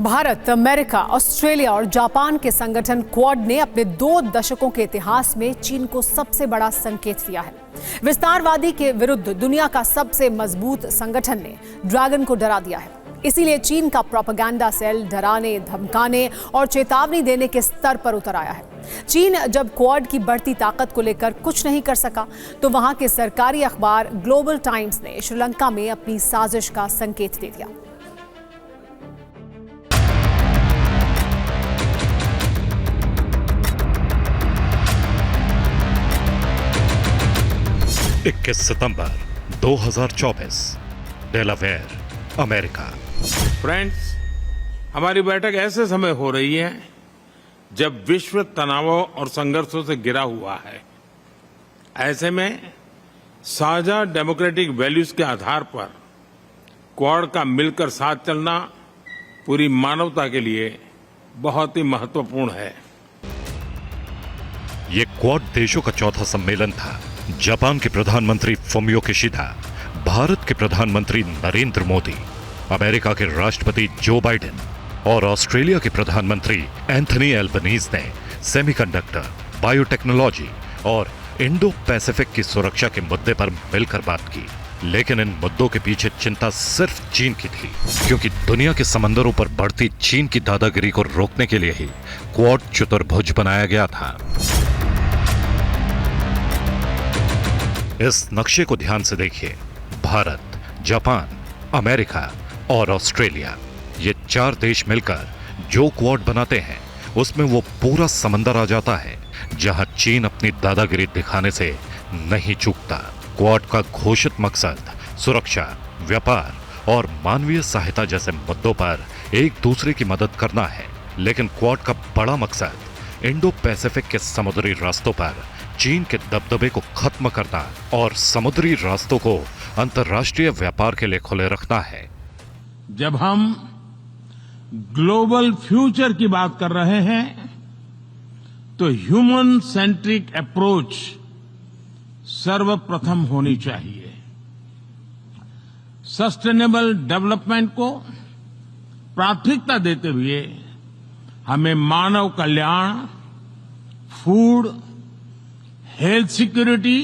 Bharat, America, Australia और Japan के संगठन क्वाड ने अपने 2 दशकों के इतिहास में चीन को सबसे बड़ा संकेत दिया है। विस्तारवादी के विरुद्ध दुनिया का सबसे मजबूत संगठन ने ड्रैगन को डरा दिया है। इसीलिए चीन का प्रोपेगेंडा सेल डराने, धमकाने और चेतावनी देने के स्तर पर उतर आया है। चीन जब क्वाड की बढ़ती ताकत को लेकर कुछ नहीं कर सका, तो वहां के सरकारी अखबार ग्लोबल टाइम्स ने श्रीलंका में अपनी साजिश का संकेत दे दिया। इक्कीस सितंबर 2024, डेलावेयर, अमेरिका। फ्रेंड्स, हमारी बैठक ऐसे समय हो रही है जब विश्व तनावों और संघर्षों से घिरा हुआ है। ऐसे में साझा डेमोक्रेटिक वैल्यूज के आधार पर क्वाड का मिलकर साथ चलना पूरी मानवता के लिए बहुत ही महत्वपूर्ण है। ये क्वाड देशों का चौथा सम्मेलन था। जापान के प्रधानमंत्री फुमियो किशिदा, भारत के प्रधानमंत्री नरेंद्र मोदी, अमेरिका के राष्ट्रपति जो बाइडेन और ऑस्ट्रेलिया के प्रधानमंत्री एंथनी एल्बनीज ने सेमीकंडक्टर, बायोटेक्नोलॉजी और इंडो पैसिफिक की सुरक्षा के मुद्दे पर मिलकर बात की। लेकिन इन मुद्दों के पीछे चिंता सिर्फ चीन की थी, क्योंकि दुनिया के समंदरों पर बढ़ती चीन की दादागिरी को रोकने के लिए ही क्वाड चतुर्भुज बनाया गया था। इस नक्शे को ध्यान से देखिए। भारत, जापान, अमेरिका और ऑस्ट्रेलिया, ये 4 देश मिलकर जो क्वाड बनाते हैं, उसमें वो पूरा समंदर आ जाता है जहां चीन अपनी दादागिरी दिखाने से नहीं चूकता। क्वाड का घोषित मकसद सुरक्षा, व्यापार और मानवीय सहायता जैसे मुद्दों पर एक दूसरे की मदद करना है। लेकिन क्वाड का बड़ा मकसद इंडो पैसिफिक के समुद्री रास्तों पर चीन के दबदबे को खत्म करना और समुद्री रास्तों को अंतर्राष्ट्रीय व्यापार के लिए खुले रखना है। जब हम ग्लोबल फ्यूचर की बात कर रहे हैं, तो ह्यूमन सेंट्रिक अप्रोच सर्वप्रथम होनी चाहिए। सस्टेनेबल डेवलपमेंट को प्राथमिकता देते हुए हमें मानव कल्याण, फूड, हेल्थ सिक्योरिटी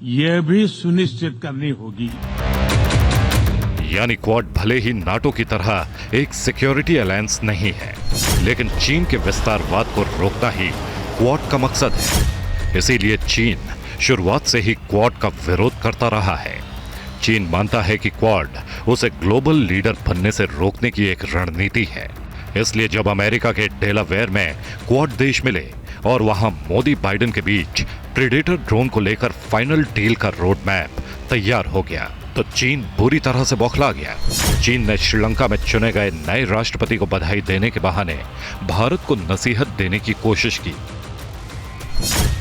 यह भी सुनिश्चित करनी होगी। यानी क्वाड भले ही नाटो की तरह एक सिक्योरिटी अलायंस नहीं है, लेकिन चीन के विस्तारवाद को रोकना ही क्वाड का मकसद है। इसीलिए चीन शुरुआत से ही क्वाड का विरोध करता रहा है। चीन मानता है कि क्वाड उसे ग्लोबल लीडर बनने से रोकने की एक रणनीति है। इसलिए जब अमेरिका के डेलावेयर में क्वाड देश मिले और वहां मोदी बाइडेन के बीच प्रेडेटर ड्रोन को लेकर फाइनल डील का रोड मैप तैयार हो गया, तो चीन बुरी तरह से बौखला गया। चीन ने श्रीलंका में चुने गए नए राष्ट्रपति को बधाई देने के बहाने भारत को नसीहत देने की कोशिश की।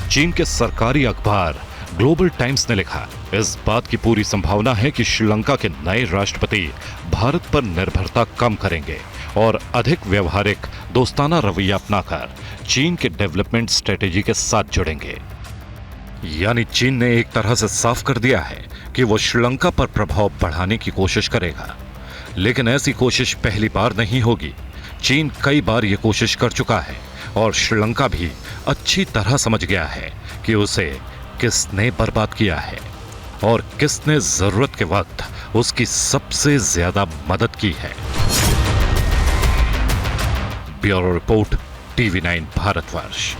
चीन के सरकारी अखबार ग्लोबल टाइम्स ने लिखा, इस बात की पूरी संभावना है कि श्रीलंका के नए राष्ट्रपति भारत पर निर्भरता कम करेंगे और अधिक व्यवहारिक, दोस्ताना रवैया अपनाकर चीन के डेवलपमेंट स्ट्रेटेजी के साथ जुड़ेंगे। यानी चीन ने एक तरह से साफ कर दिया है कि वो श्रीलंका पर प्रभाव बढ़ाने की कोशिश करेगा। लेकिन ऐसी कोशिश पहली बार नहीं होगी। चीन कई बार ये कोशिश कर चुका है और श्रीलंका भी अच्छी तरह समझ गया है कि उसे किसने बर्बाद किया है और किसने जरूरत के वक्त उसकी सबसे ज्यादा मदद की है। Bureau report, TV9 Bharatvarsh.